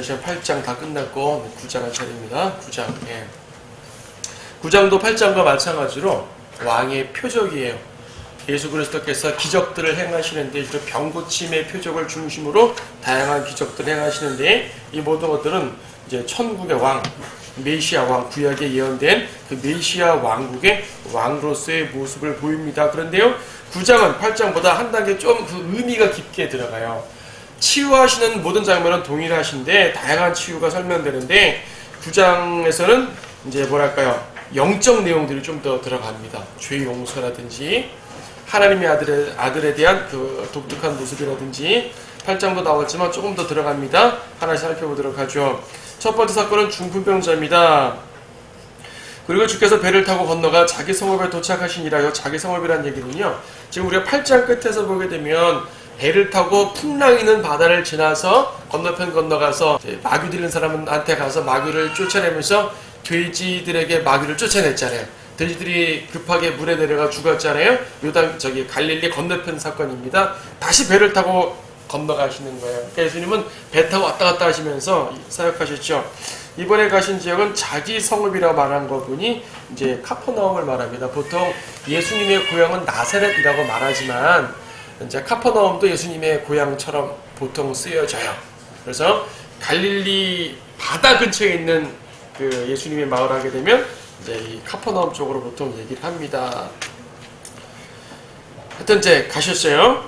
지난 8장 다 끝났고 9장 할 차례입니다. 9장. 예. 9장도 8장과 마찬가지로 왕의 표적이에요. 예수 그리스도께서 기적들을 행하시는데 주로 병고침의 표적을 중심으로 다양한 기적들을 행하시는데 이 모든 것들은 이제 천국의 왕, 메시아 왕, 구약에 예언된 그 메시아 왕국의 왕으로서의 모습을 보입니다. 그런데요, 9장은 8장보다 한 단계 좀 그 의미가 깊게 들어가요. 치유하시는 모든 장면은 동일하신데 다양한 치유가 설명되는데 9장에서는 이제 뭐랄까요, 영적 내용들이 좀 더 들어갑니다. 죄 용서라든지 하나님의 아들에 대한 그 독특한 모습이라든지 8장도 나왔지만 조금 더 들어갑니다. 하나씩 살펴보도록 하죠. 첫 번째 사건은 중풍병자입니다. 그리고 주께서 배를 타고 건너가 자기 성읍에 도착하시니라. 자기 성읍이라는 얘기는요, 지금 우리가 8장 끝에서 보게 되면 배를 타고 풍랑이는 바다를 지나서 건너편 건너가서 마귀 들린 사람한테 가서 마귀를 쫓아내면서 돼지들에게 마귀를 쫓아냈잖아요. 돼지들이 급하게 물에 내려가 죽었잖아요. 갈릴리 건너편 사건입니다. 다시 배를 타고 건너가시는 거예요. 그러니까 예수님은 배 타고 왔다 갔다 하시면서 사역하셨죠. 이번에 가신 지역은 자기 성읍이라고 말한 거 보니 이제 카퍼나움을 말합니다. 보통 예수님의 고향은 나사렛이라고 말하지만 이제 카퍼나움도 예수님의 고향처럼 보통 쓰여져요. 그래서 갈릴리 바다 근처에 있는 그 예수님의 마을 하게 되면 이제 이 카퍼나움 쪽으로 보통 얘기를 합니다. 하여튼 이제 가셨어요.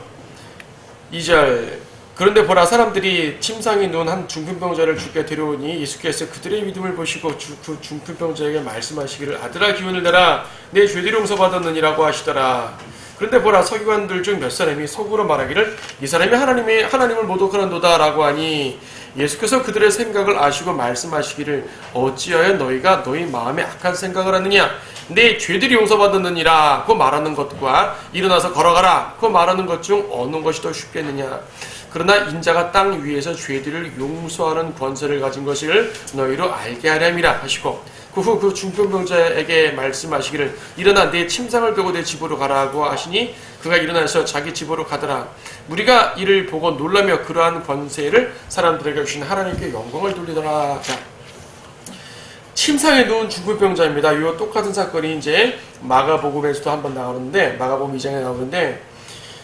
2절. 그런데 보라, 사람들이 침상에 누운 한 중풍병자를 주께 데려오니 예수께서 그들의 믿음을 보시고 그 중풍병자에게 말씀하시기를 아들아 기운을 내라, 내 죄들이 용서받았느니라고 하시더라. 그런데 보라, 서기관들 중 몇 사람이 속으로 말하기를 이 사람이 하나님을 모독하는도다 라고 하니 예수께서 그들의 생각을 아시고 말씀하시기를 어찌하여 너희가 너희 마음에 악한 생각을 하느냐, 내 죄들이 용서받았느니라 고 말하는 것과 일어나서 걸어가라 고 말하는 것 중 어느 것이 더 쉽겠느냐. 그러나 인자가 땅 위에서 죄들을 용서하는 권세를 가진 것을 너희로 알게 하렴이라 하시고 그 후 그 중풍병자에게 말씀하시기를 일어나 내 침상을 베고 내 집으로 가라고 하시니 그가 일어나서 자기 집으로 가더라. 우리가 이를 보고 놀라며 그러한 권세를 사람들에게 주신 하나님께 영광을 돌리더라. 자, 침상에 누운 중풍병자입니다. 이 똑같은 사건이 이제 마가복음에서도 한번 나오는데, 마가복음 2장에 나오는데,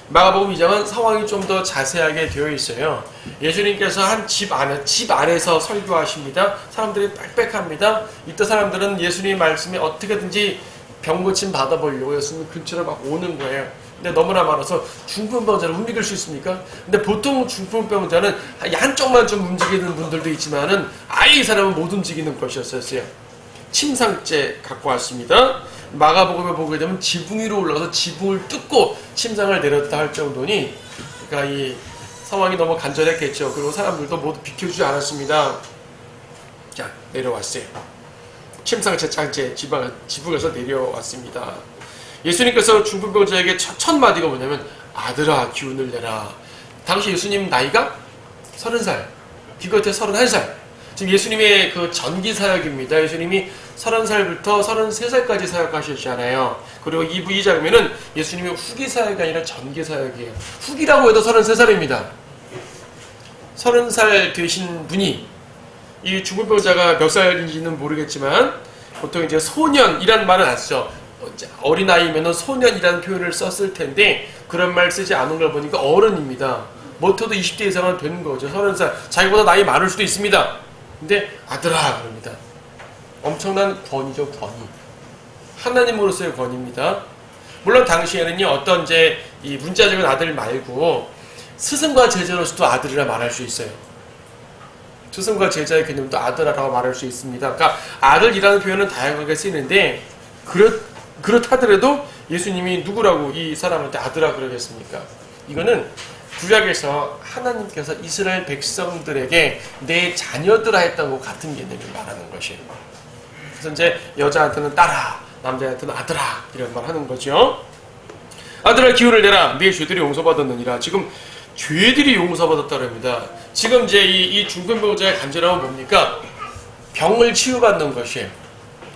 마가복음 2장은 상황이 좀 더 자세하게 되어 있어요. 예수님께서 한 집 안에서 설교하십니다. 사람들이 빽빽합니다. 이때 사람들은 예수님의 말씀에 어떻게든지 병 고침 받아보려고 예수님 근처로 막 오는 거예요. 근데 너무나 많아서 중풍병자를 움직일 수 있습니까? 근데 보통 중풍병자는 한쪽만 좀 움직이는 분들도 있지만은 아예 이 사람은 못 움직이는 것이었어요. 침상째 갖고 왔습니다. 마가복음에 보게 되면 지붕 위로 올라가서 지붕을 뜯고 침상을 내렸다 할 정도니, 그러니까 이 상황이 너무 간절했겠죠. 그리고 사람들도 모두 비켜주지 않았습니다. 자, 내려왔어요. 침상째 짱째 지붕에서 내려왔습니다. 예수님께서 중풍병자에게 첫 마디가 뭐냐면 아들아 기운을 내라. 당시 예수님 나이가 30살, 기껏해 31살. 지금 예수님의 그 전기 사역입니다. 예수님이 30살부터 33살까지 사역하셨잖아요. 그리고 이 장면은 예수님의 후기 사역이 아니라 전기 사역이에요. 후기라고 해도 33살입니다. 30살 되신 분이, 이 중풍병자가 몇 살인지는 모르겠지만 보통 이제 소년이라는 말은 안 쓰죠. 어린아이면은 소년이라는 표현을 썼을 텐데 그런 말 쓰지 않은 걸 보니까 어른입니다. 못해도 20대 이상은 되는 거죠. 30살. 자기보다 나이 많을 수도 있습니다. 근데 아들아 그럽니다. 엄청난 권위죠, 권위. 하나님으로서의 권위입니다. 물론 당시에는요, 어떤 이제 이 문자적인 아들 말고 스승과 제자로서도 아들이라 말할 수 있어요. 스승과 제자의 개념도 아들아라고 말할 수 있습니다. 그러니까 아들이라는 표현은 다양하게 쓰이는데 그렇다더라도 예수님이 누구라고 이 사람한테 아들아 그러겠습니까? 이거는 구약에서 하나님께서 이스라엘 백성들에게 내 자녀들아 했던 것 같은 개념을 말하는 것이에요. 그래서 이제 여자한테는 딸아, 남자한테는 아들아 이런 말 하는 거죠. 아들아 기운을 내라, 네 죄들이 용서받았느니라. 지금 죄들이 용서받았다고 합니다. 지금 이제 이 중풍병자의 간절함은 뭡니까? 병을 치유받는 것이에요.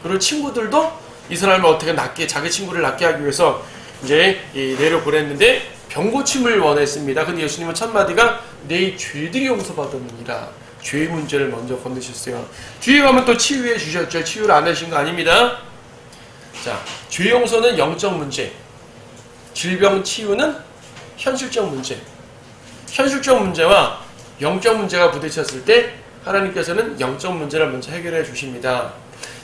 그리고 친구들도 이 사람을 어떻게 자기 친구를 낫게 하기 위해서 이제 내려보냈는데 병고침을 원했습니다. 근데 예수님은 첫 마디가 내 죄들이 용서받았느니라. 죄의 문제를 먼저 건드셨어요. 뒤에 가면 또 치유해 주셨죠. 치유를 안 하신 거 아닙니다. 자, 죄 용서는 영적 문제, 질병 치유는 현실적 문제. 현실적 문제와 영적 문제가 부딪혔을 때 하나님께서는 영적 문제를 먼저 해결해 주십니다.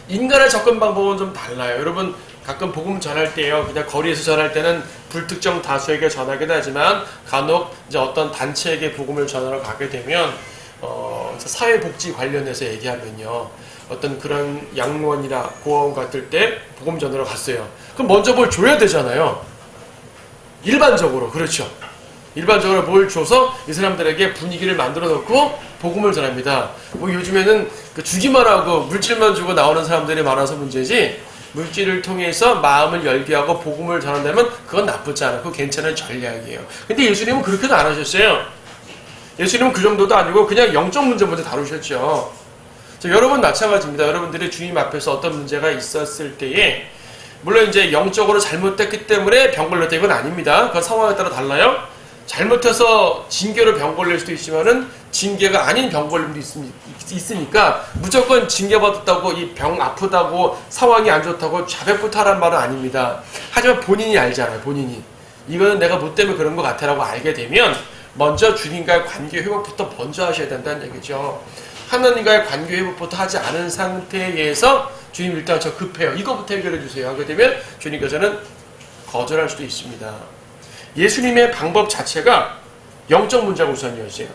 인간의 접근 방법은 좀 달라요. 여러분 가끔 복음 전할 때요, 그냥 거리에서 전할 때는 불특정 다수에게 전하긴 하지만 간혹 이제 어떤 단체에게 복음을 전하러 가게 되면 사회복지 관련해서 얘기하면요, 어떤 그런 양로원이나 고아원 같을 때 복음 전하러 갔어요. 그럼 먼저 뭘 줘야 되잖아요. 일반적으로. 그렇죠. 일반적으로 뭘 줘서 이 사람들에게 분위기를 만들어 놓고 복음을 전합니다. 뭐 요즘에는 주기만 하고 물질만 주고 나오는 사람들이 많아서 문제지, 물질을 통해서 마음을 열게 하고 복음을 전한다면 그건 나쁘지 않아. 그거 괜찮은 전략이에요. 근데 예수님은 그렇게도 안 하셨어요. 예수님은 그 정도도 아니고 그냥 영적 문제 먼저 다루셨죠. 여러분 마찬가지입니다. 여러분들이 주님 앞에서 어떤 문제가 있었을 때에, 물론 이제 영적으로 잘못됐기 때문에 병 걸렸다 이건 아닙니다. 그건 상황에 따라 달라요. 잘못해서 징계로 병 걸릴 수도 있지만은 징계가 아닌 병 걸림도 있으니까 무조건 징계받았다고 이 병 아프다고 상황이 안 좋다고 자백부터 하란 말은 아닙니다. 하지만 본인이 알잖아요. 본인이 이거는 내가 뭐 때문에 그런 것 같아라고 알게 되면 먼저 주님과의 관계 회복부터 먼저 하셔야 된다는 얘기죠. 하나님과의 관계 회복부터 하지 않은 상태에서 주님 일단 저 급해요, 이거부터 해결해 주세요 하게 되면 주님께서는 거절할 수도 있습니다. 예수님의 방법 자체가 영적 문제가 우선이었어요.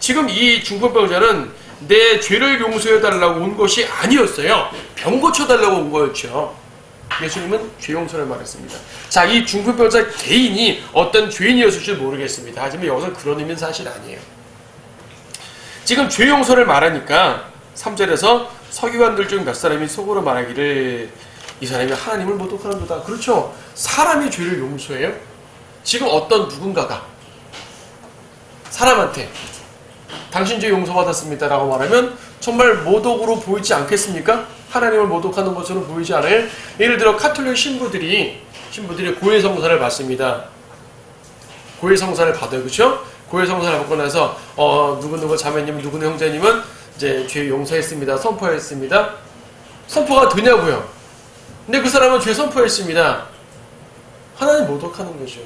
지금 이 중풍병자는 내 죄를 용서해달라고 온 것이 아니었어요. 병 고쳐달라고 온 거였죠. 예수님은 죄 용서를 말했습니다. 자, 이 중풍병자 개인이 어떤 죄인이었을지 모르겠습니다. 하지만 여기서 그런 의미는 사실 아니에요. 지금 죄 용서를 말하니까 3절에서 서기관들 중 몇 사람이 속으로 말하기를 이 사람이 하나님을 모독하는 도다. 그렇죠. 사람이 죄를 용서해요? 지금 어떤 누군가가 사람한테 당신 죄 용서받았습니다 라고 말하면 정말 모독으로 보이지 않겠습니까? 하나님을 모독하는 것처럼 보이지 않아요? 예를 들어 카톨릭 신부들이 고해성사를 받습니다. 고해성사를 받아요. 그렇죠? 고해성사를 받고 나서 누구누구 자매님, 누구누구 형제님은 이제 죄 용서했습니다, 선포했습니다. 선포가 되냐고요? 근데 그 사람은 죄 선포했습니다. 하나님 모독하는 거죠.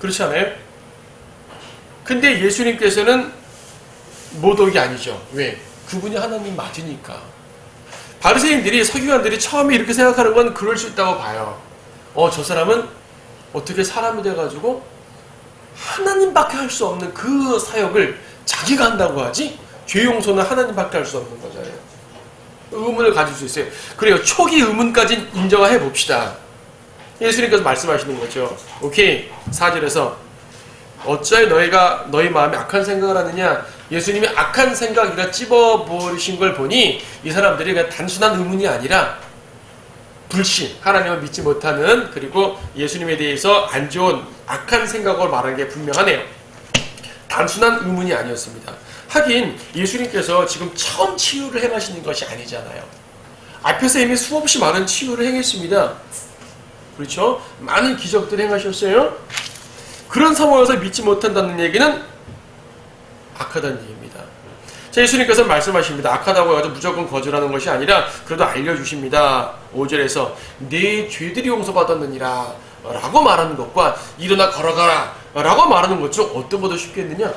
그렇지 않아요? 근데 예수님께서는 모독이 아니죠. 왜? 그분이 하나님 맞으니까. 바리새인들이, 서기관들이 처음에 이렇게 생각하는 건 그럴 수 있다고 봐요. 저 사람은 어떻게 사람이 돼가지고 하나님밖에 할 수 없는 그 사역을 자기가 한다고 하지? 죄 용서는 하나님밖에 할 수 없는 거잖아요. 의문을 가질 수 있어요. 그래요. 초기 의문까지 인정해 봅시다. 예수님께서 말씀하시는 거죠. 오케이. 4절에서 어찌하여 너희가 너희 마음에 악한 생각을 하느냐. 예수님이 악한 생각이라 찝어버리신 걸 보니 이 사람들이 그냥 단순한 의문이 아니라 불신, 하나님을 믿지 못하는, 그리고 예수님에 대해서 안 좋은 악한 생각을 말한 게 분명하네요. 단순한 의문이 아니었습니다. 하긴 예수님께서 지금 처음 치유를 행하시는 것이 아니잖아요. 앞에서 이미 수없이 많은 치유를 행했습니다. 그렇죠? 많은 기적들을 행하셨어요. 그런 상황에서 믿지 못한다는 얘기는 악하다는 얘기입니다. 자, 예수님께서 말씀하십니다. 악하다고 해가지고 무조건 거절하는 것이 아니라 그래도 알려주십니다. 5절에서 네 죄들이 용서받았느니라 라고 말하는 것과 일어나 걸어가라 라고 말하는 것 중 어떤 거 더 쉽겠느냐?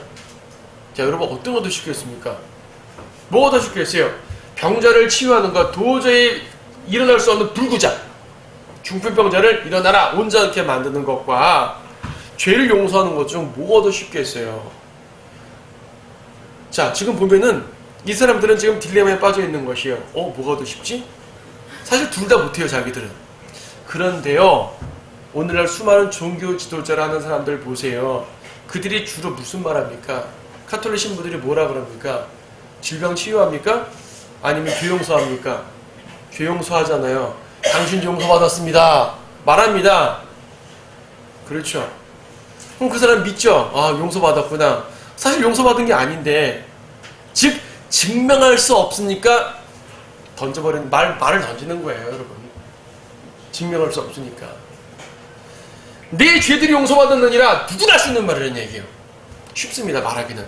자, 여러분 어떤 거 더 쉽겠습니까? 뭐가 더 쉽겠어요? 병자를 치유하는 것, 도저히 일어날 수 없는 불구자, 중풍병자를 일어나라 온전하게 만드는 것과 죄를 용서하는 것 중 뭐가 더 쉽겠어요? 자, 지금 보면은 이 사람들은 지금 딜레마에 빠져 있는 것이에요. 뭐가 더 쉽지? 사실 둘 다 못해요, 자기들은. 그런데요, 오늘날 수많은 종교 지도자라는 사람들 보세요. 그들이 주로 무슨 말 합니까? 카톨릭 신부들이 뭐라 그럽니까? 질병 치유합니까? 아니면 죄 용서합니까? 죄 용서하잖아요. 당신 용서받았습니다 말합니다. 그렇죠. 그럼 그 사람 믿죠? 용서받았구나. 사실 용서받은 게 아닌데, 즉 증명할 수 없으니까 던져버리는 말을 던지는 거예요, 여러분. 증명할 수 없으니까. 내 죄들이 용서받았느니라 누구나 할 수 있는 말이라는 얘기예요. 쉽습니다, 말하기는.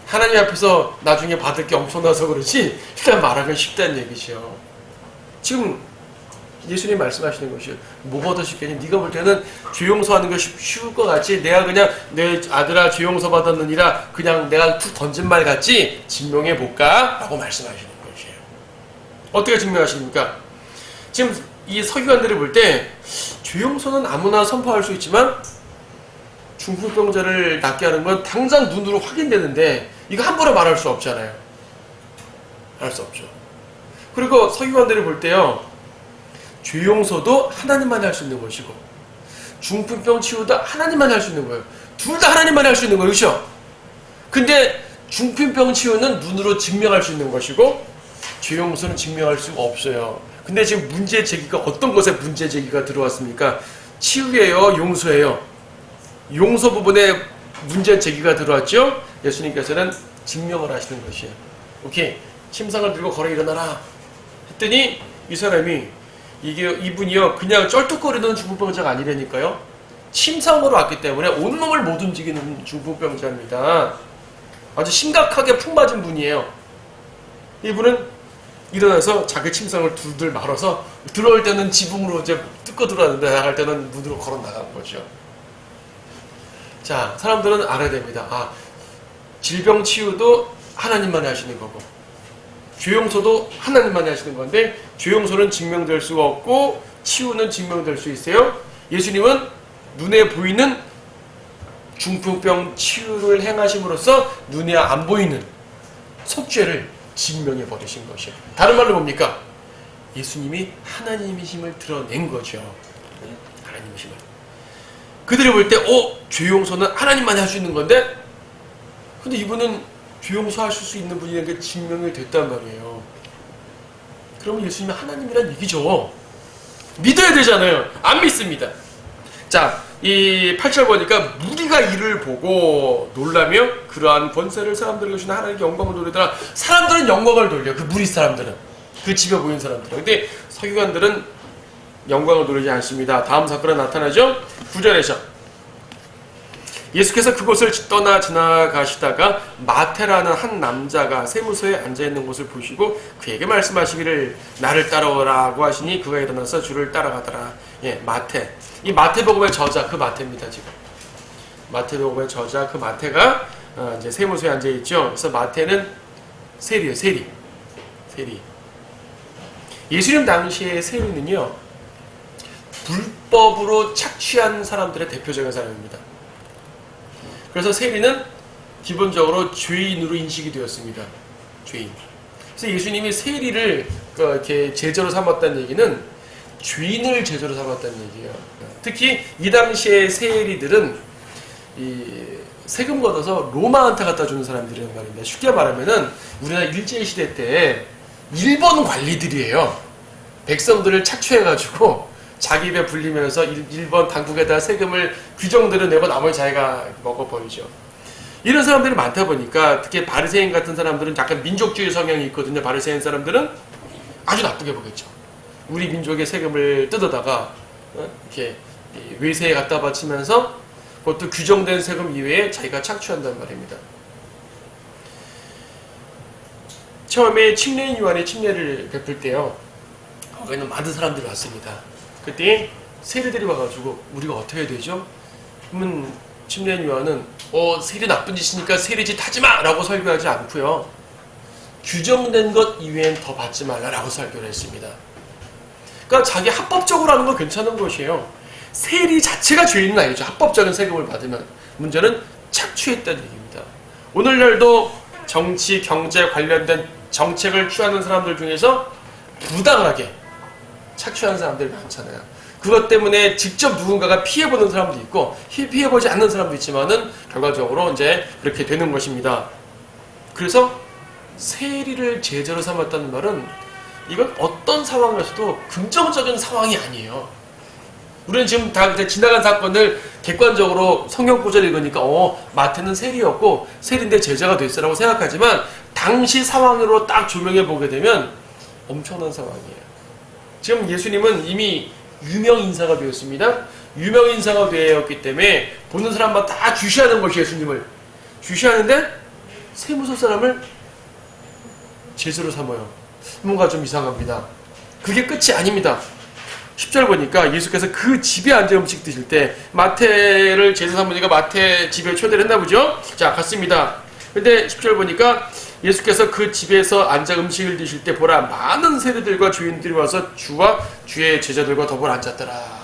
하나님 앞에서 나중에 받을 게 엄청나서 그렇지 일단 말하면 쉽다는 얘기죠. 지금 예수님 말씀하시는 것이 뭐가 더 쉽겠니? 네가 볼 때는 죄 용서하는 것이 쉬울 것 같지? 내가 그냥 내 아들아 죄 용서 받았느니라 그냥 내가 툭 던진 말 같지? 증명해 볼까? 라고 말씀하시는 것이에요. 어떻게 증명하십니까? 지금 이 서기관들을 볼 때 죄 용서는 아무나 선포할 수 있지만 중풍병자를 낫게 하는 건 당장 눈으로 확인되는데 이거 함부로 말할 수 없잖아요. 할 수 없죠. 그리고 서기관들을 볼 때요. 죄 용서도 하나님만이 할 수 있는 것이고 중풍병 치유도 하나님만이 할 수 있는 거예요. 둘 다 하나님만이 할 수 있는 거예요. 그렇죠? 근데 중풍병 치유는 눈으로 증명할 수 있는 것이고 죄 용서는 증명할 수가 없어요. 근데 지금 문제 제기가 어떤 것에 문제 제기가 들어왔습니까? 치유예요? 용서예요? 용서 부분에 문제 제기가 들어왔죠? 예수님께서는 증명을 하시는 것이에요. 오케이. 침상을 들고 걸어 일어나라. 했더니 이 사람이 이분이요 그냥 쩔뚝거리는 중풍병자가 아니라니까요. 침상으로 왔기 때문에 온몸을 못 움직이는 중풍병자입니다. 아주 심각하게 푹 맞은 분이에요. 이분은 일어나서 자기 침상을 둘둘 말아서 들어올 때는 지붕으로 이제 뜯고 들어왔는데 나갈 때는 문으로 걸어 나간 거죠. 자, 사람들은 알아야 됩니다. 아, 질병 치유도 하나님만이 하시는 거고 죄 용서도 하나님만이 하시는 건데 죄 용서는 증명될 수가 없고 치유는 증명될 수 있어요. 예수님은 눈에 보이는 중풍병 치유를 행하심으로써 눈에 안 보이는 속죄를 증명해 버리신 것이에요. 다른 말로 뭡니까? 예수님이 하나님이심을 드러낸 거죠. 하나님이심을. 그들이 볼 때 죄 용서는 하나님만이 할 수 있는 건데 근데 이분은 죄 용서하실 수 있는 분이라는 게 증명이 됐단 말이에요. 그러면 예수님이 하나님이란 얘기죠. 믿어야 되잖아요. 안 믿습니다. 자, 이 8절 보니까 무리가 이를 보고 놀라며 그러한 권세를 사람들에게 주시는 하나님께 영광을 돌리더라. 사람들은 영광을 돌려. 그 무리 사람들은. 그 집에 보인 사람들은. 근데 서기관들은 영광을 돌리지 않습니다. 다음 사건은 나타나죠. 9절에서 예수께서 그곳을 떠나 지나가시다가 마태라는 한 남자가 세무서에 앉아있는 곳을 보시고 그에게 말씀하시기를 나를 따라오라고 하시니 그가 일어나서 주를 따라가더라. 예, 마태. 이 마태복음의 저자 그 마태입니다. 지금 마태복음의 저자 그 마태가 이제 세무서에 앉아있죠. 그래서 마태는 세리예요. 세리. 예수님 당시의 세리는요 불법으로 착취한 사람들의 대표적인 사람입니다. 그래서 세리는 기본적으로 죄인으로 인식이 되었습니다. 죄인. 그래서 예수님이 세리를 이렇게 제자로 삼았다는 얘기는 죄인을 제자로 삼았다는 얘기예요. 특히 이 당시의 세리들은 이 세금 걷어서 로마한테 갖다 주는 사람들이란 말입니다. 쉽게 말하면은 우리나라 일제시대 때 일본 관리들이에요. 백성들을 착취해가지고 자기 입에 불리면서 일본 당국에다 세금을 규정대로 내고 나머지 자기가 먹어버리죠. 이런 사람들이 많다 보니까 특히 바리새인 같은 사람들은 약간 민족주의 성향이 있거든요. 바리새인 사람들은 아주 나쁘게 보겠죠. 우리 민족의 세금을 뜯어다가 이렇게 외세에 갖다 바치면서 그것도 규정된 세금 이외에 자기가 착취한단 말입니다. 처음에 침례인 요한이 침례를 베풀 때요. 거기는 많은 사람들이 왔습니다. 그때 세리들이 와가지고 우리가 어떻게 해야 되죠? 그러면 침례인 요한은 세리 나쁜 짓이니까 세리짓 하지마! 라고 설교하지 않고요. 규정된 것 이외엔 더 받지 말라라고 설교를 했습니다. 그러니까 자기 합법적으로 하는 건 괜찮은 것이에요. 세리 자체가 죄인은 아니죠. 합법적인 세금을 받으면. 문제는 착취했다는 얘기입니다. 오늘날도 정치, 경제 관련된 정책을 취하는 사람들 중에서 부당하게 착취하는 사람들이 많잖아요. 그것 때문에 직접 누군가가 피해보는 사람도 있고 피해보지 않는 사람도 있지만은 결과적으로 이제 그렇게 되는 것입니다. 그래서 세리를 제자로 삼았다는 말은 이건 어떤 상황에서도 긍정적인 상황이 아니에요. 우리는 지금 다 지나간 사건을 객관적으로 성경 구절 읽으니까 마태는 세리였고 세리인데 제자가 됐어라고 생각하지만 당시 상황으로 딱 조명해 보게 되면 엄청난 상황이에요. 지금 예수님은 이미 유명 인사가 되었습니다. 유명 인사가 되었기 때문에 보는 사람마다 다 주시하는 것이 예수님을 주시하는데 세무서 사람을 제수로 삼아요. 뭔가 좀 이상합니다. 그게 끝이 아닙니다. 10절 보니까 예수께서 그 집에 앉아 음식 드실 때, 마태를 제사 삼으니까 마태 집에 초대를 했나 보죠? 자, 갔습니다. 근데 10절 보니까 예수께서 그 집에서 앉아 음식을 드실 때 보라, 많은 세리들과 주인들이 와서 주와 주의 제자들과 더불어 앉았더라.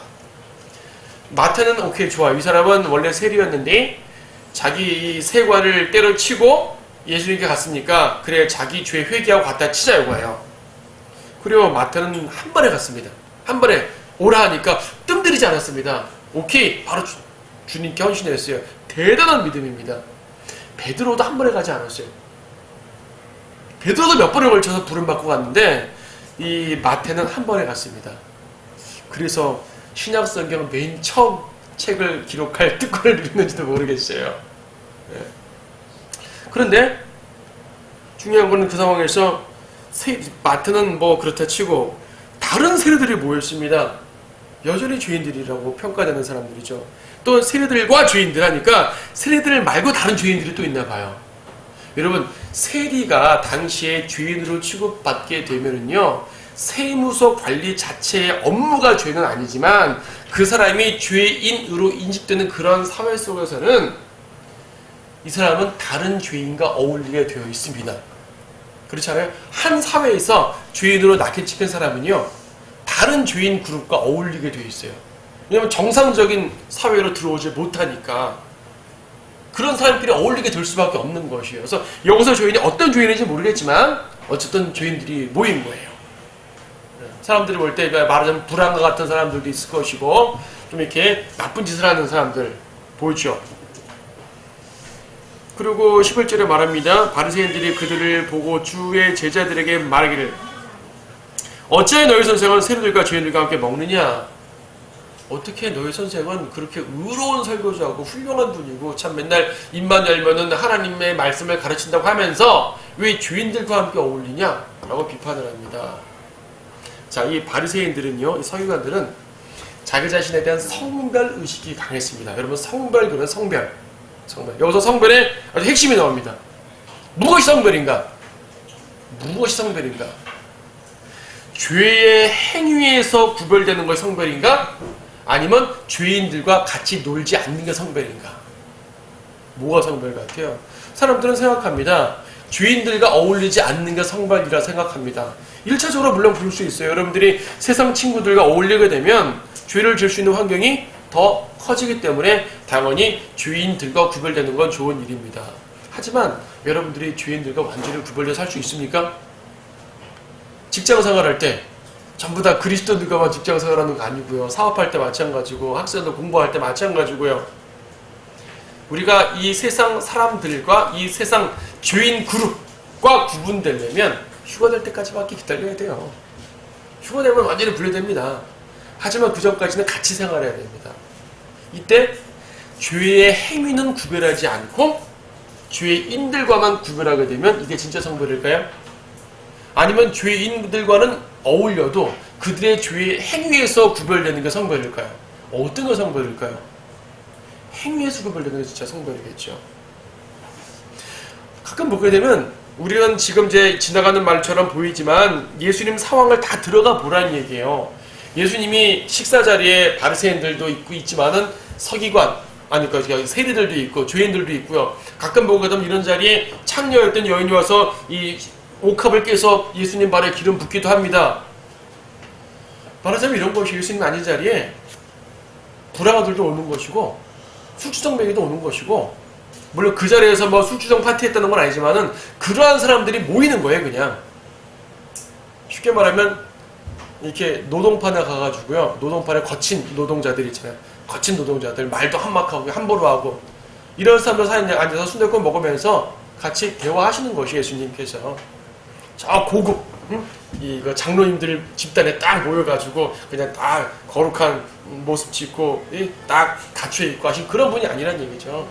마태는 오케이, 좋아. 이 사람은 원래 세리였는데 자기 세관을 때려치고 예수님께 갔으니까 그래, 자기 죄 회개하고 갖다 치자 이거예요. 그리고 마태는 한 번에 갔습니다. 한 번에 오라 하니까 뜸들이지 않았습니다. 오케이, 바로 주님께 헌신했어요. 대단한 믿음입니다. 베드로도 한 번에 가지 않았어요. 베드로도 몇 번을 걸쳐서 부름받고 갔는데 이 마태는 한 번에 갔습니다. 그래서 신약성경은 맨 처음 책을 기록할 특권을 누리는지도 모르겠어요. 네. 그런데 중요한 거는 그 상황에서 마태는 뭐 그렇다 치고 다른 세리들이 모였습니다. 여전히 죄인들이라고 평가되는 사람들이죠. 또 세리들과 죄인들 하니까 세리들 말고 다른 죄인들이 또 있나 봐요. 여러분, 세리가 당시에 죄인으로 취급받게 되면은요, 세무서 관리 자체의 업무가 죄는 아니지만 그 사람이 죄인으로 인식되는 그런 사회 속에서는 이 사람은 다른 죄인과 어울리게 되어 있습니다. 그렇잖아요. 한 사회에서 죄인으로 낙인 찍힌 사람은요, 다른 죄인 그룹과 어울리게 되어 있어요. 왜냐하면 정상적인 사회로 들어오지 못하니까 그런 사람끼리 어울리게 될 수밖에 없는 것이에요. 그래서 여기서 죄인이 어떤 죄인인지 모르겠지만 어쨌든 죄인들이 모인 거예요. 사람들이 볼 때 말하자면 불안과 같은 사람들도 있을 것이고 좀 이렇게 나쁜 짓을 하는 사람들 보이죠. 그리고 11절에 말합니다. 바리새인들이 그들을 보고 주의 제자들에게 말하기를, 어찌하여 너희 선생은 세리들과 죄인들과 함께 먹느냐? 어떻게 너희 선생은 그렇게 의로운 설교자고 훌륭한 분이고 참 맨날 입만 열면은 하나님의 말씀을 가르친다고 하면서 왜 죄인들과 함께 어울리냐? 라고 비판을 합니다. 자, 이 바리새인들은요, 이 서기관들은 자기 자신에 대한 성별 의식이 강했습니다. 여러분, 성별 그러면 성별. 여기서 성별의 아주 핵심이 나옵니다. 무엇이 성별인가? 무엇이 성별인가? 죄의 행위에서 구별되는 것이 성별인가? 아니면 죄인들과 같이 놀지 않는 게 성별인가? 뭐가 성별 같아요? 사람들은 생각합니다. 죄인들과 어울리지 않는 게 성별이라 생각합니다. 1차적으로 물론 부를 수 있어요. 여러분들이 세상 친구들과 어울리게 되면 죄를 지을 수 있는 환경이 더 커지기 때문에 당연히 죄인들과 구별되는 건 좋은 일입니다. 하지만 여러분들이 죄인들과 완전히 구별돼서 살 수 있습니까? 직장 생활할 때 전부 다 그리스도인들과만 직장 생활하는 거 아니고요. 사업할 때 마찬가지고 학생들 공부할 때 마찬가지고요. 우리가 이 세상 사람들과 이 세상 죄인 그룹과 구분되려면 휴가 될 때까지밖에 기다려야 돼요. 휴가 되면 완전히 분리됩니다. 하지만 그 전까지는 같이 생활해야 됩니다. 이때 죄의 행위는 구별하지 않고 죄인들과만 구별하게 되면 이게 진짜 성별일까요? 아니면 죄인들과는 어울려도 그들의 죄의 행위에서 구별되는 게 성별일까요? 어떤 게 성별일까요? 행위에서 구별되는 게 진짜 성별이겠죠. 가끔 보게 되면 우리는 지금 이제 지나가는 말처럼 보이지만 예수님 상황을 다 들어가 보라는 얘기예요. 예수님이 식사 자리에 바리새인들도 있지만은 서기관, 그러니까 세리들도 있고 죄인들도 있고요. 가끔 보게 되면 이런 자리에 창녀였던 여인이 와서 이 옥합을 깨서 예수님 발에 기름 붓기도 합니다. 말하자면 이런 것이 예수님 아닌 자리에 불황아들도 오는 것이고 술주정뱅이도 오는 것이고, 물론 그 자리에서 뭐 술주정 파티했다는 건 아니지만은 그러한 사람들이 모이는 거예요. 그냥 쉽게 말하면 이렇게 노동판에 가가지고요, 노동판에 거친 노동자들 있잖아요. 거친 노동자들, 말도 한막하고 함부로 하고 이런 사람들 사이에 앉아서 순댓국 먹으면서 같이 대화하시는 것이 예수님께서 저 고급 이거 장로님들 집단에 딱 모여가지고 그냥 딱 거룩한 모습 짓고 딱 갖춰 입고 하신 그런 분이 아니란 얘기죠.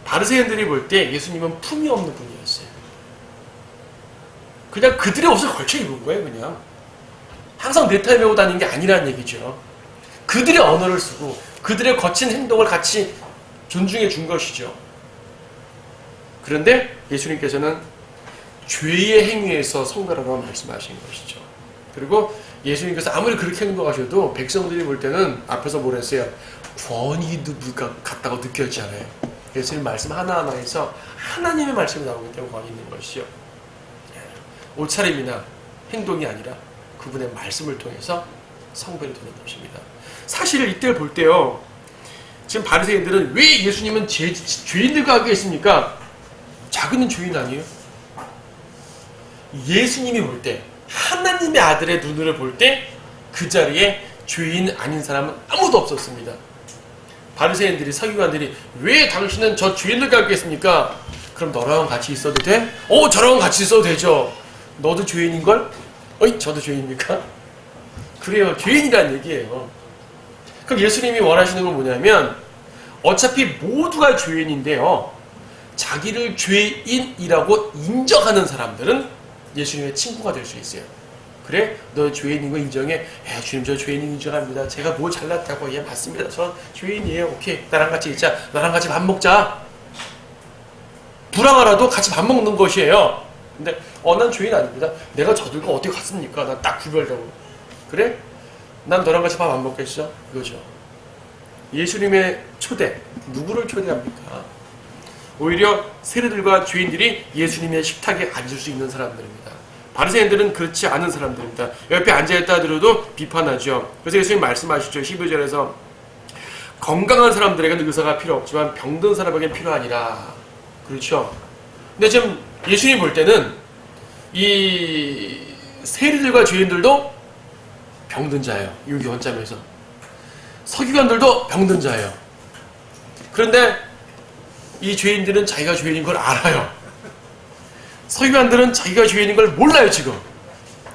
바리새인들이 볼 때 예수님은 품이 없는 분이었어요. 그냥 그들의 옷을 걸쳐 입은 거예요. 그냥 항상 넥타이 메고 다니는 게 아니란 얘기죠. 그들의 언어를 쓰고 그들의 거친 행동을 같이 존중해 준 것이죠. 그런데 예수님께서는 죄의 행위에서 성별하라고 말씀하신 것이죠. 그리고 예수님께서 아무리 그렇게 행동하셔도 백성들이 볼 때는 앞에서 뭘 했어요? 권위도 같다고 느꼈잖아요. 예수님 말씀 하나하나에서 하나님의 말씀이 나오기 때문에 권위 있는 것이죠. 옷차림이나 행동이 아니라 그분의 말씀을 통해서 성별이 되는 것입니다. 사실 이때 볼 때요, 지금 바리새인들은 왜 예수님은 죄인들과 함께 있습니까? 자기는 죄인 아니에요? 예수님이 볼 때, 하나님의 아들의 눈으로 볼 때 그 자리에 죄인 아닌 사람은 아무도 없었습니다. 바리새인들이, 서기관들이 왜 당신은 저 죄인들과 함께 있습니까? 그럼 너랑 같이 있어도 돼? 저랑 같이 있어도 되죠. 너도 죄인인걸? 저도 죄인입니까? 그래요. 죄인이란 얘기예요. 그럼 예수님이 원하시는 건 뭐냐면 어차피 모두가 죄인인데요, 자기를 죄인이라고 인정하는 사람들은 예수님의 친구가 될 수 있어요. 그래? 너 죄인인 거 인정해? 주님 저 죄인인 인정합니다. 제가 뭐 잘났다고? 맞습니다. 전 죄인이에요. 오케이. 나랑 같이 있자. 나랑 같이 밥 먹자. 불황하라도 같이 밥 먹는 것이에요. 근데 난 죄인 아닙니다. 내가 저들과 어디 갔습니까? 난 딱 구별되고. 그래? 난 너랑 같이 밥 안 먹겠어? 이거죠. 예수님의 초대, 누구를 초대합니까? 오히려 세리들과 죄인들이 예수님의 식탁에 앉을 수 있는 사람들입니다. 바리새인들은 그렇지 않은 사람들입니다. 옆에 앉아있다 하더라도 비판하죠. 그래서 예수님 말씀하시죠. 12절에서 건강한 사람들에게는 의사가 필요 없지만 병든 사람에게는 필요하니라. 그렇죠. 근데 지금 예수님 볼 때는 이 세리들과 죄인들도 병든 자예요. 여기 원점에서. 서기관들도 병든 자예요. 그런데 이 죄인들은 자기가 죄인인 걸 알아요. 서기관들은 자기가 죄인인 걸 몰라요. 지금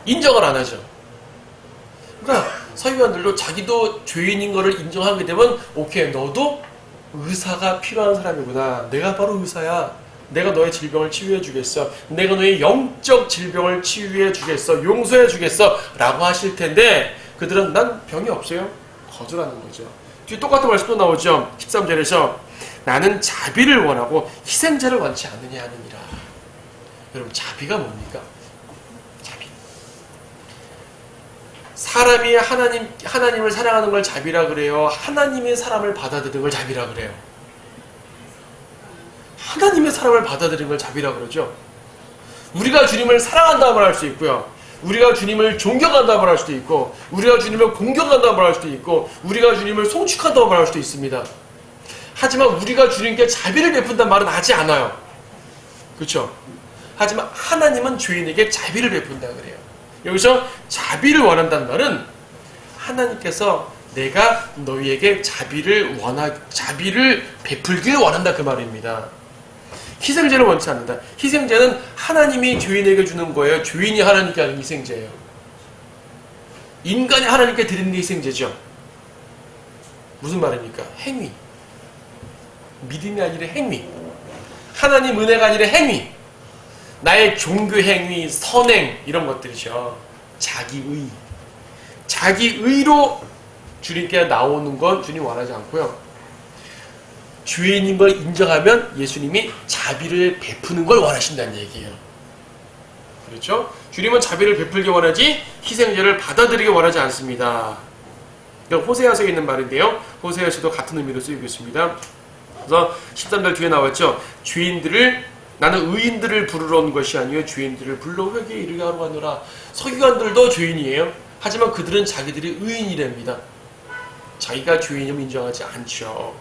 인정을 안 하죠. 그러니까 서기관들도 자기도 죄인인 거를 인정하게 되면 오케이, 너도 의사가 필요한 사람이구나. 내가 바로 의사야. 내가 너의 질병을 치유해 주겠어. 내가 너의 영적 질병을 치유해 주겠어. 용서해 주겠어. 라고 하실 텐데 그들은 난 병이 없어요. 거절하는 거죠. 뒤에 똑같은 말씀도 나오죠. 13절에서 나는 자비를 원하고 희생자를 원치 않느냐 하느니라. 여러분, 자비가 뭡니까? 자비. 사람이 하나님을 사랑하는 걸 자비라 그래요? 하나님의 사람을 받아들이는 걸 자비라 그래요? 하나님의 사람을 받아들이는 걸 자비라 그러죠. 우리가 주님을 사랑한다고 말할 수 있고요. 우리가 주님을 존경한다고 말할 수도 있고, 우리가 주님을 공경한다고 말할 수도 있고, 우리가 주님을 송축한다고 말할 수도 있습니다. 하지만 우리가 주님께 자비를 베푼다는 말은 하지 않아요. 그렇죠? 하지만 하나님은 죄인에게 자비를 베푼다 그래요. 여기서 자비를 원한다는 말은 하나님께서 내가 너희에게 자비를 베풀길 원한다 그 말입니다. 희생제를 원치 않는다. 희생제는 하나님이 죄인에게 주는 거예요. 죄인이 하나님께 하는 희생제예요. 인간이 하나님께 드리는 게 희생제죠. 무슨 말입니까? 행위. 믿음이 아니라 행위. 하나님 은혜가 아니라 행위. 나의 종교 행위, 선행 이런 것들이죠. 자기의. 자기의로 주님께 나오는 건 주님 원하지 않고요. 죄인인 걸 인정하면 예수님이 자비를 베푸는 걸 원하신다는 얘기예요. 그렇죠? 주님은 자비를 베풀기 원하지 희생제를 받아들이기 원하지 않습니다. 호세아서에 있는 말인데요. 호세아서도 같은 의미로 쓰이고 있습니다. 그래서 13절 뒤에 나왔죠. 나는 의인들을 부르러 온 것이 아니요 죄인들을 불러 회개에 이르게 하러 가노라. 서기관들도 죄인이에요. 하지만 그들은 자기들이 의인이랍니다. 자기가 죄인임을 인정하지 않죠.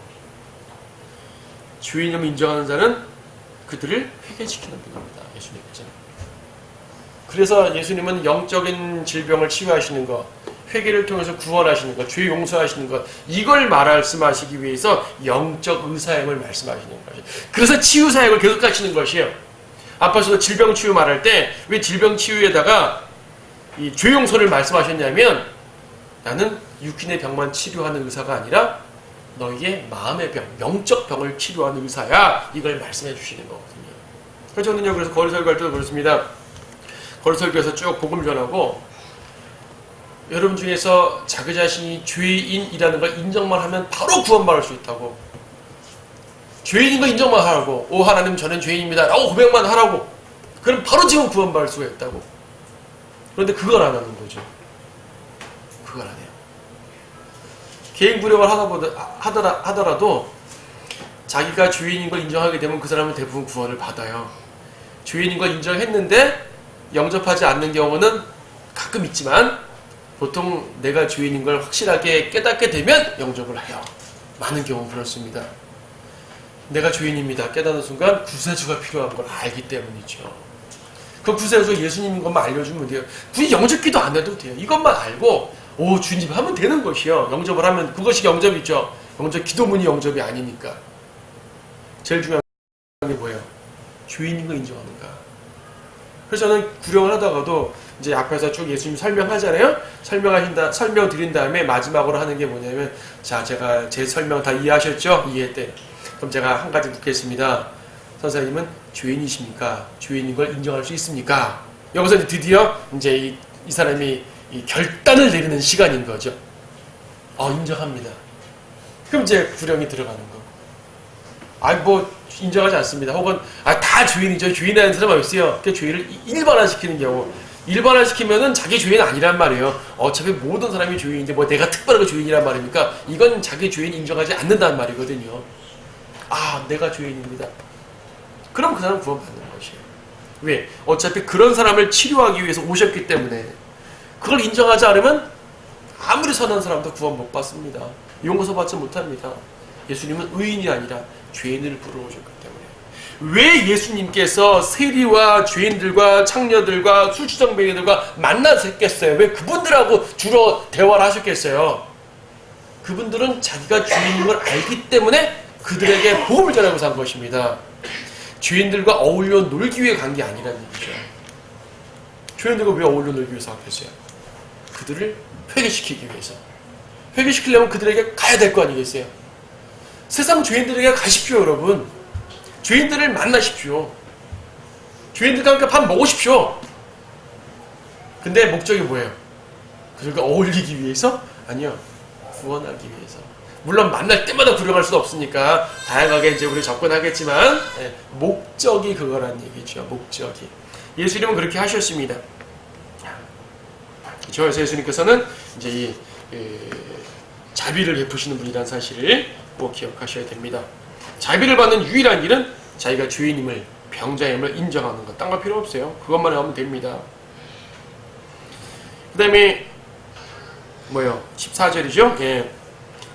죄인임을 인정하는 자는 그들을 회개시키는 분입니다. 예수님께서는. 그래서 예수님은 영적인 질병을 치유하시는 것, 회개를 통해서 구원하시는 것, 죄 용서하시는 것, 이걸 말씀하시기 위해서 영적 의사행을 말씀하시는 것이에요. 그래서 치유 사역을 계속 하시는 것이에요. 앞에서도 질병 치유 말할 때 왜 질병 치유에다가 이 죄 용서를 말씀하셨냐면 나는 육신의 병만 치료하는 의사가 아니라 너희의 마음의 병, 영적 병을 치료하는 의사야. 이걸 말씀해 주시는 거거든요. 그래서 저는요, 그래서 거리설교할 때도 그렇습니다. 거리설교에서 쭉 복음을 전하고 여러분 중에서 자기 자신이 죄인이라는 걸 인정만 하면 바로 구원받을 수 있다고. 죄인인 거 인정만 하라고. 오 하나님 저는 죄인입니다 라고 고백만 하라고. 그럼 바로 지금 구원받을 수가 있다고. 그런데 그걸 안 하는 거죠. 그걸 안 해요. 개인 구력을 하더라도 자기가 죄인인 걸 인정하게 되면 그 사람은 대부분 구원을 받아요. 죄인인 걸 인정했는데 영접하지 않는 경우는 가끔 있지만 보통 내가 죄인인 걸 확실하게 깨닫게 되면 영접을 해요. 많은 경우 그렇습니다. 내가 죄인입니다 깨닫는 순간 구세주가 필요한 걸 알기 때문이죠. 그 구세주가 예수님인 것만 알려주면 돼요. 굳이 영접기도 안 해도 돼요. 이것만 알고 오 주님 하면 되는 것이요. 영접을 하면 그것이 영접이죠. 영접 기도문이 영접이 아니니까. 제일 중요한 게 뭐예요? 죄인인 거 인정하는가. 그래서 저는 구령을 하다가도 이제 앞에서 쭉 예수님 설명하잖아요. 설명드린 다음에 마지막으로 하는 게 뭐냐면, 자, 제가 제 설명 다 이해하셨죠? 이해 때. 그럼 제가 한 가지 묻겠습니다. 선생님은 죄인이십니까? 죄인인 걸 인정할 수 있습니까? 여기서 이제 드디어 이제 이 사람이 이 결단을 내리는 시간인 거죠. 인정합니다. 그럼 이제 구령이 들어가는 거. 인정하지 않습니다. 혹은 다 죄인이죠. 죄인이라는 사람은 있어요. 그 죄인을 일반화시키는 경우. 일반화시키면은 자기 죄인 아니란 말이에요. 어차피 모든 사람이 죄인인데 뭐 내가 특별하게 죄인이란 말입니까? 이건 자기 죄인 인정하지 않는다는 말이거든요. 내가 죄인입니다. 그럼 그 사람은 구원받는 것이에요. 왜? 어차피 그런 사람을 치료하기 위해서 오셨기 때문에. 그걸 인정하지 않으면 아무리 선한 사람도 구원 못 받습니다. 용서받지 못합니다. 예수님은 의인이 아니라 죄인을 부르셨기 때문에. 왜 예수님께서 세리와 죄인들과 창녀들과 술주정뱅이들과 만나셨겠어요? 왜 그분들하고 주로 대화를 하셨겠어요? 그분들은 자기가 죄인인 걸 알기 때문에 그들에게 복음을 전하고 산 것입니다. 죄인들과 어울려 놀기 위해 간 게 아니라는 얘기죠. 죄인들과 왜 어울려 놀기 위해서 왔겠어요? 그들을 회개시키기 위해서. 회개시키려면 그들에게 가야 될 거 아니겠어요? 세상 죄인들에게 가십시오, 여러분. 죄인들을 만나십시오. 죄인들과 함께 밥 먹으십시오. 근데 목적이 뭐예요? 그들과 어울리기 위해서? 아니요. 구원하기 위해서. 물론 만날 때마다 구령할 수는 없으니까 다양하게 이제 우리 접근하겠지만 목적이 그거란 얘기죠. 목적이. 예수님은 그렇게 하셨습니다. 그래서 예수님께서는 이제 이 자비를 베푸시는 분이라는 사실을 꼭 기억하셔야 됩니다. 자비를 받는 유일한 일은 자기가 죄인임을, 병자임을 인정하는 것. 딴 거 필요 없어요. 그것만 하면 됩니다. 그 다음에 14절이죠. 예.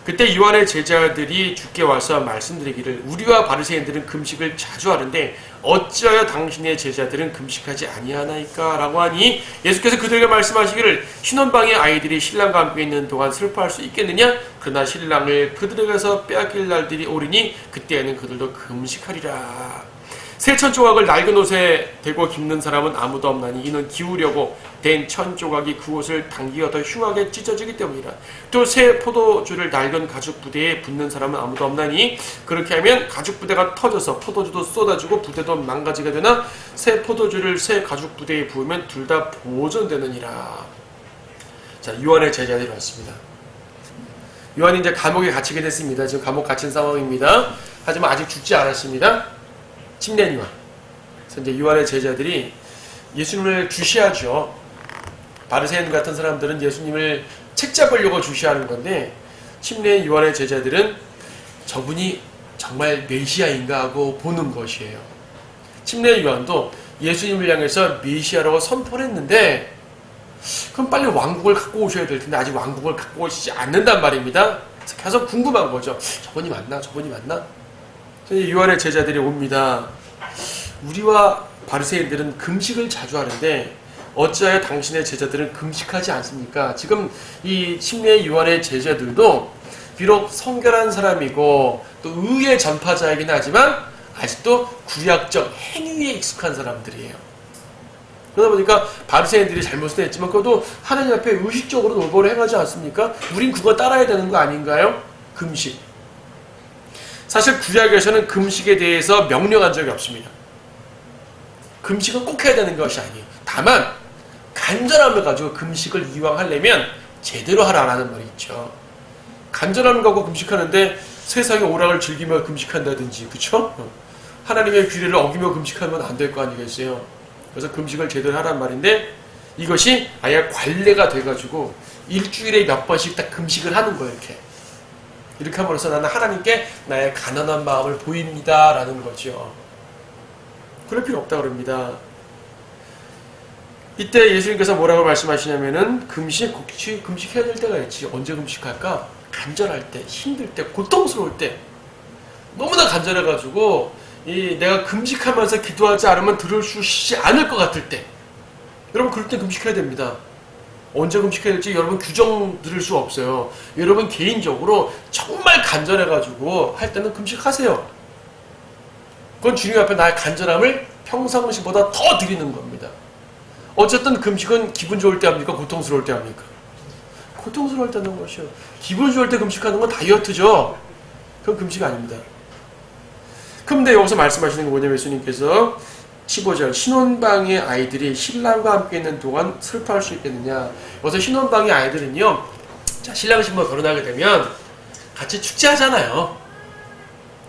그때 요한의 제자들이 주께 와서 말씀드리기를, 우리와 바리새인들은 금식을 자주 하는데 어찌하여 당신의 제자들은 금식하지 아니하나이까? 라고 하니 예수께서 그들에게 말씀하시기를, 신혼방의 아이들이 신랑과 함께 있는 동안 슬퍼할 수 있겠느냐? 그러나 신랑을 그들에게서 빼앗길 날들이 오리니 그때에는 그들도 금식하리라. 새 천조각을 낡은 옷에 대고 깁는 사람은 아무도 없나니 이는 기우려고 된 천조각이 그 옷을 당기어 더 흉하게 찢어지기 때문이라. 또 새 포도주를 낡은 가죽 부대에 붓는 사람은 아무도 없나니 그렇게 하면 가죽 부대가 터져서 포도주도 쏟아지고 부대도 망가지게 되나 새 포도주를 새 가죽 부대에 부으면 둘 다 보존되느니라. 자, 요한의 제자들이 왔습니다. 요한이 이제 감옥에 갇히게 됐습니다. 지금 감옥 갇힌 상황입니다. 하지만 아직 죽지 않았습니다. 침례 요한. 그래서 이제 요한의 제자들이 예수님을 주시하죠. 바리새인 같은 사람들은 예수님을 책잡으려고 주시하는 건데, 침례 요한의 제자들은 저분이 정말 메시아인가 하고 보는 것이에요. 침례 요한도 예수님을 향해서 메시아라고 선포를 했는데, 그럼 빨리 왕국을 갖고 오셔야 될 텐데 아직 왕국을 갖고 오시지 않는단 말입니다. 그래서 계속 궁금한 거죠. 저분이 맞나? 저분이 맞나? 요한의 제자들이 옵니다. 우리와 바리새인들은 금식을 자주 하는데 어찌하여 당신의 제자들은 금식하지 않습니까? 지금 이 침례 요한의 제자들도 비록 성결한 사람이고 또 의의 전파자이긴 하지만 아직도 구약적 행위에 익숙한 사람들이에요. 그러다 보니까 바리새인들이 잘못을 했지만 그것도 하나님 앞에 의식적으로 놀보를 행하지 않습니까? 우린 그거 따라야 되는 거 아닌가요? 금식. 사실 구약에서는 금식에 대해서 명령한 적이 없습니다. 금식은 꼭 해야 되는 것이 아니에요. 다만 간절함을 가지고 금식을 이왕 하려면 제대로 하라라는 말이 있죠. 간절함을 갖고 금식하는데 세상의 오락을 즐기며 금식한다든지, 그쵸? 하나님의 규례를 어기며 금식하면 안 될 거 아니겠어요? 그래서 금식을 제대로 하란 말인데, 이것이 아예 관례가 돼가지고 일주일에 몇 번씩 딱 금식을 하는 거예요. 이렇게 함으로써 나는 하나님께 나의 가난한 마음을 보입니다 라는 거죠. 그럴 필요 없다 그럽니다. 이때 예수님께서 뭐라고 말씀하시냐면은 금식해야 될 때가 있지. 언제 금식할까? 간절할 때, 힘들 때, 고통스러울 때, 너무나 간절해가지고 내가 금식하면서 기도하지 않으면 들을 수 있지 않을 것 같을 때, 여러분 그럴 때 금식해야 됩니다. 언제 금식해야 될지 여러분 규정 들을 수 없어요. 여러분 개인적으로 정말 간절해가지고 할 때는 금식하세요. 그건 주님 앞에 나의 간절함을 평상시보다 더 드리는 겁니다. 어쨌든 금식은 기분 좋을 때 합니까? 고통스러울 때 합니까? 고통스러울 때 하는 것이요. 기분 좋을 때 금식하는 건 다이어트죠. 그건 금식 아닙니다. 그런데 여기서 말씀하시는 게 뭐냐면 예수님께서 15절 신혼방의 아이들이 신랑과 함께 있는 동안 슬퍼할 수 있겠느냐. 여기서 신혼방의 아이들은요, 자, 신랑 신부가 결혼하게 되면 같이 축제하잖아요.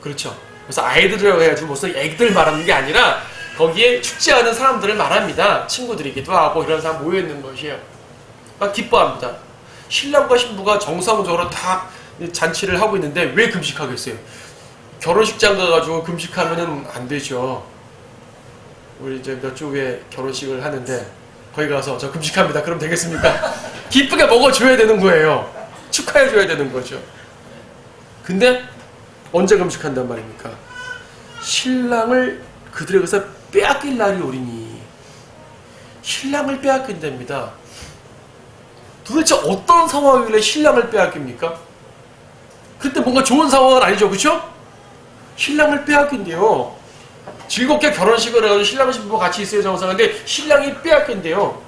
그렇죠. 그래서 아이들이라고 해가지고 무슨 애기들 말하는 게 아니라 거기에 축제하는 사람들을 말합니다. 친구들이기도 하고 이런 사람 모여있는 것이에요. 막 기뻐합니다. 신랑과 신부가 정상적으로 다 잔치를 하고 있는데 왜 금식하겠어요? 결혼식장 가가지고 금식하면은 안 되죠. 우리 이제 몇 주 후에 결혼식을 하는데 거기 가서 저 금식합니다. 그럼 되겠습니까? 기쁘게 먹어줘야 되는 거예요. 축하해줘야 되는 거죠. 근데 언제 금식한단 말입니까? 신랑을 그들에게서 빼앗길 날이 오리니. 신랑을 빼앗긴답니다. 도대체 어떤 상황이길래 신랑을 빼앗깁니까? 그때 뭔가 좋은 상황은 아니죠, 그렇죠? 신랑을 빼앗긴대요. 즐겁게 결혼식을 해가지고 신랑 신부가 같이 있어야 정상인데 신랑이 빼앗긴대요.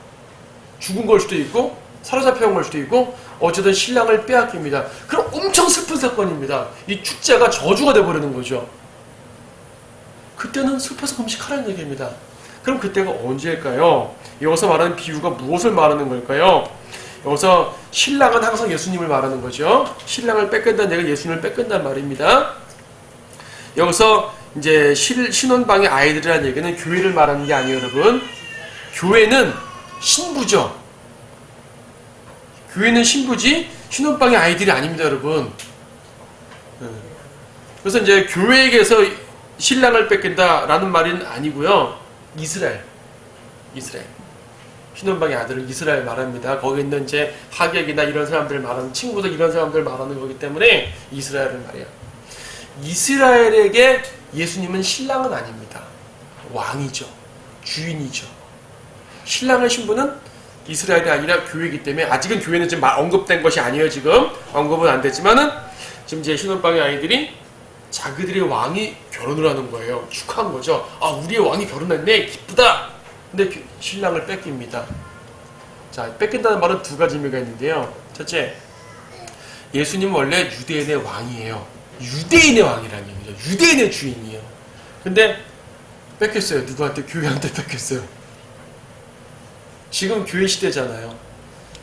죽은 걸 수도 있고 사로잡혀온 걸 수도 있고 어쨌든 신랑을 빼앗깁니다. 그럼 엄청 슬픈 사건입니다. 이 축제가 저주가 돼버리는 거죠. 그때는 슬퍼서 금식하라는 얘기입니다. 그럼 그때가 언제일까요? 여기서 말하는 비유가 무엇을 말하는 걸까요? 여기서 신랑은 항상 예수님을 말하는 거죠. 신랑을 뺏긴다는 얘기가 예수님을 뺏긴다는 말입니다. 여기서 이제 신혼방의 아이들이라는 얘기는 교회를 말하는 게 아니에요, 여러분. 교회는 신부죠. 교회는 신부지 신혼방의 아이들이 아닙니다, 여러분. 그래서 이제 교회에게서 신랑을 뺏긴다라는 말은 아니고요. 이스라엘. 신혼방의 아들은 이스라엘 말합니다. 거기 있는 이제 하객이나 이런 사람들 말하는 친구들 이런 사람들 말하는 거기 때문에 이스라엘을 말해요. 이스라엘에게 예수님은 신랑은 아닙니다. 왕이죠. 주인이죠. 신랑의 신부는 이스라엘이 아니라 교회이기 때문에 아직은 교회는 지금 언급된 것이 아니에요. 지금 언급은 안 됐지만은 지금 이제 신혼방의 아이들이 자기들의 왕이 결혼을 하는 거예요. 축하한 거죠. 아, 우리의 왕이 결혼했네. 기쁘다. 근데 신랑을 뺏깁니다. 자, 뺏긴다는 말은 두 가지 의미가 있는데요. 첫째, 예수님은 원래 유대인의 왕이에요. 유대인의 왕이라는 얘기죠. 유대인의 주인이에요. 근데 뺏겼어요. 누구한테? 교회한테 뺏겼어요. 지금 교회 시대잖아요.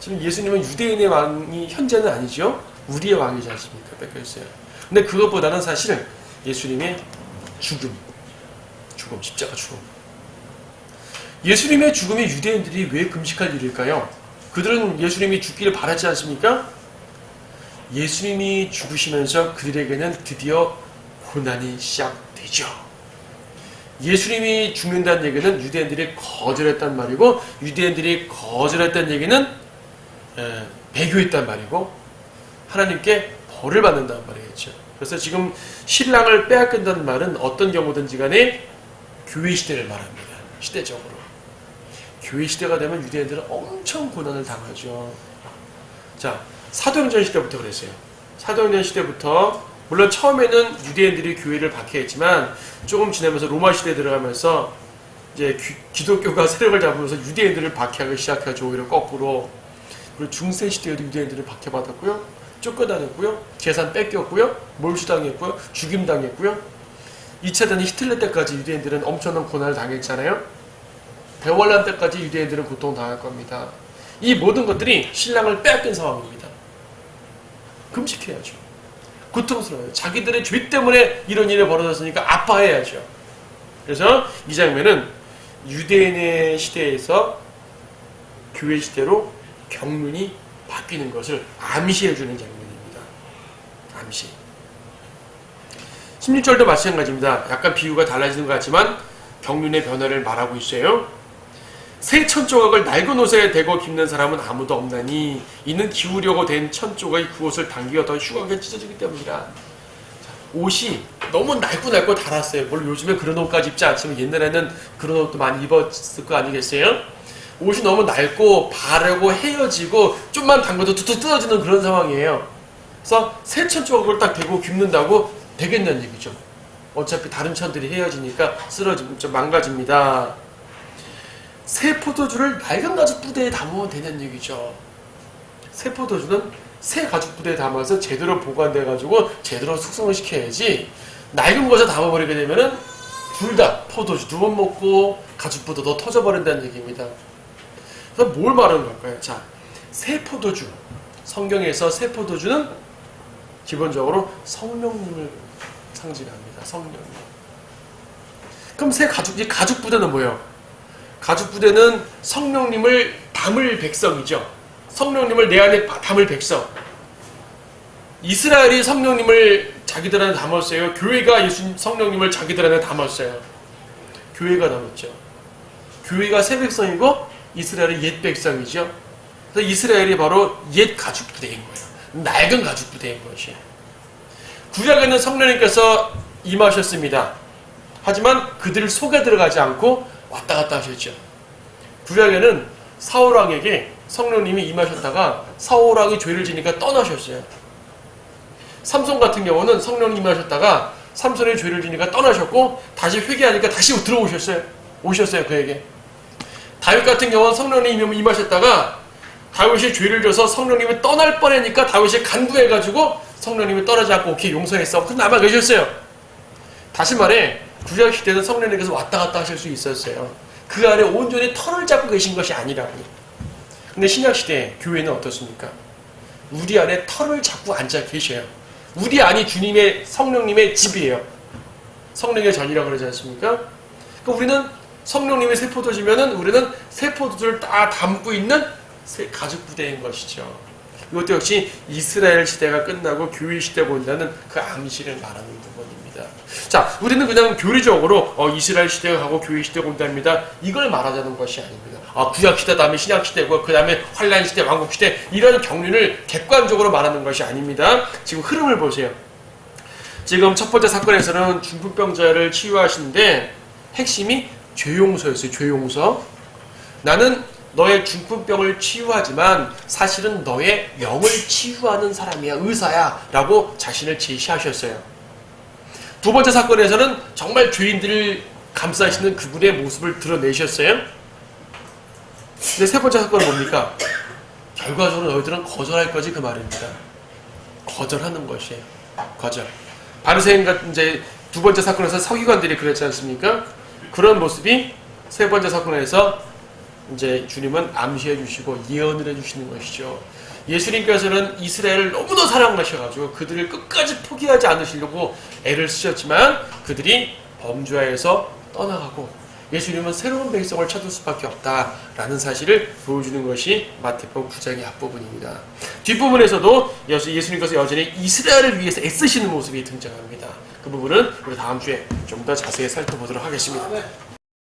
지금 예수님은 유대인의 왕이 현재는 아니죠. 우리의 왕이지 않습니까? 뺏겼어요. 근데 그것보다는 사실 예수님의 죽음, 십자가 죽음. 예수님의 죽음이 유대인들이 왜 금식할 일일까요? 그들은 예수님이 죽기를 바랐지 않습니까? 예수님이 죽으시면서 그들에게는 드디어 고난이 시작되죠. 예수님이 죽는다는 얘기는 유대인들이 거절했단 말이고, 유대인들이 거절했다는 얘기는 배교했단 말이고, 하나님께 벌을 받는다는 말이겠죠. 그래서 지금 신랑을 빼앗긴다는 말은 어떤 경우든지 간에 교회 시대를 말합니다. 시대적으로. 교회 시대가 되면 유대인들은 엄청 고난을 당하죠. 자, 사도행전 시대부터 그랬어요. 사도행전 시대부터 물론 처음에는 유대인들이 교회를 박해했지만 조금 지나면서 로마 시대에 들어가면서 이제 기독교가 세력을 잡으면서 유대인들을 박해하기 시작하죠. 오히려 거꾸로. 그리고 중세 시대에도 유대인들을 박해받았고요. 쫓겨다녔고요. 재산 뺏겼고요. 몰수당했고요. 죽임당했고요. 2차 대전 히틀러 때까지 유대인들은 엄청난 고난을 당했잖아요. 대환란 때까지 유대인들은 고통당할 겁니다. 이 모든 것들이 신랑을 빼앗긴 상황입니다. 금식해야죠. 고통스러워요. 자기들의 죄 때문에 이런 일이 벌어졌으니까 아파해야죠. 그래서 이 장면은 유대인의 시대에서 교회 시대로 경륜이 바뀌는 것을 암시해주는 장면입니다. 암시. 16절도 마찬가지입니다. 약간 비유가 달라지는 것 같지만 경륜의 변화를 말하고 있어요. 새 천조각을 낡은 옷에 대고 깁는 사람은 아무도 없나니 이는 기우려고 된 천조각이 그 옷을 당기어 더 흉하게 찢어지기 때문이라. 옷이 너무 낡고 닳았어요. 물론 요즘에 그런 옷까지 입지 않지만 옛날에는 그런 옷도 많이 입었을 거 아니겠어요? 옷이 너무 낡고 바르고 헤어지고 좀만 담궈도 툭툭 뜯어지는 그런 상황이에요. 그래서 새 천조각을 딱 대고 깁는다고 되겠냐는 얘기죠. 어차피 다른 천들이 헤어지니까 쓰러지고 좀 망가집니다. 새 포도주를 낡은 가죽 부대에 담으면 되는 얘기죠. 새 포도주는 새 가죽 부대에 담아서 제대로 보관돼가지고 제대로 숙성을 시켜야지 낡은 것에 담아버리게 되면은 둘 다 포도주 두 번 먹고 가죽 부대도 터져버린다는 얘기입니다. 그래서 뭘 말하는 걸까요? 자, 새 포도주. 성경에서 새 포도주는 기본적으로 성령님을 상징합니다. 성령님. 그럼 새 가죽 부대는 뭐예요? 가죽 부대는 성령님을 담을 백성이죠. 성령님을 내 안에 담을 백성. 이스라엘이 성령님을 자기들 안에 담았어요. 교회가 성령님을 자기들 안에 담았어요. 교회가 담았죠. 교회가 새 백성이고 이스라엘이 옛 백성이죠. 그래서 이스라엘이 바로 옛 가죽 부대인 거예요. 낡은 가죽 부대인 것이에요. 구약에는 성령님께서 임하셨습니다. 하지만 그들 속에 들어가지 않고 왔다 갔다 하셨죠. 구약에는 사울왕에게 성령님이 임하셨다가 사울왕이 죄를 지니까 떠나셨어요. 삼손 같은 경우는 성령님이 임하셨다가 삼손이 죄를 지니까 떠나셨고 다시 회개하니까 다시 들어오셨어요. 오셨어요, 그에게. 다윗 같은 경우는 성령님이 임하셨다가 다윗이 죄를 져서 성령님이 떠날 뻔하니까 다윗이 간구해가지고 성령님이 떠나지 않고 오케이 용서했어. 그럼 남아 계셨어요. 다시 말해 구약 시대는 성령님께서 왔다 갔다 하실 수 있었어요. 그 안에 온전히 털을 잡고 계신 것이 아니라고요. 근데 신약 시대 교회는 어떻습니까? 우리 안에 털을 잡고 앉아 계셔요. 우리 안이 주님의 성령님의 집이에요. 성령의 전이라고 그러지 않습니까? 그러니까 우리는 성령님의 새 포도주면은 우리는 새 포도주를 다 담고 있는 새 가죽 부대인 것이죠. 이것도 역시 이스라엘 시대가 끝나고 교회 시대가 온다는 그 암시를 말하는 부분입니다. 자, 우리는 그냥 교리적으로 이스라엘 시대가 가고 교회 시대가 온답니다. 이걸 말하자는 것이 아닙니다. 구약 시대 다음에 신약 시대고 그 다음에 환란 시대, 왕국 시대 이런 경륜을 객관적으로 말하는 것이 아닙니다. 지금 흐름을 보세요. 지금 첫 번째 사건에서는 중풍병자를 치유하시는데 핵심이 죄용서였어요. 죄용서. 나는 너의 중풍병을 치유하지만 사실은 너의 영을 치유하는 사람이야. 의사야. 라고 자신을 제시하셨어요. 두 번째 사건에서는 정말 죄인들을 감싸시는 그분의 모습을 드러내셨어요. 근데 세 번째 사건은 뭡니까? 결과적으로 너희들은 거절할 거지 그 말입니다. 거절하는 것이에요. 거절. 바리새인과 이제 두 번째 사건에서 서기관들이 그랬지 않습니까? 그런 모습이 세 번째 사건에서 이제 주님은 암시해 주시고 예언을 해 주시는 것이죠. 예수님께서는 이스라엘을 너무나 사랑하셔가지고 그들을 끝까지 포기하지 않으시려고 애를 쓰셨지만 그들이 범죄하에서 떠나가고 예수님은 새로운 백성을 찾을 수밖에 없다라는 사실을 보여주는 것이 마태복음 9장의 앞부분입니다. 뒷부분에서도 예수님께서 여전히 이스라엘을 위해서 애쓰시는 모습이 등장합니다. 그 부분은 우리 다음 주에 좀 더 자세히 살펴보도록 하겠습니다.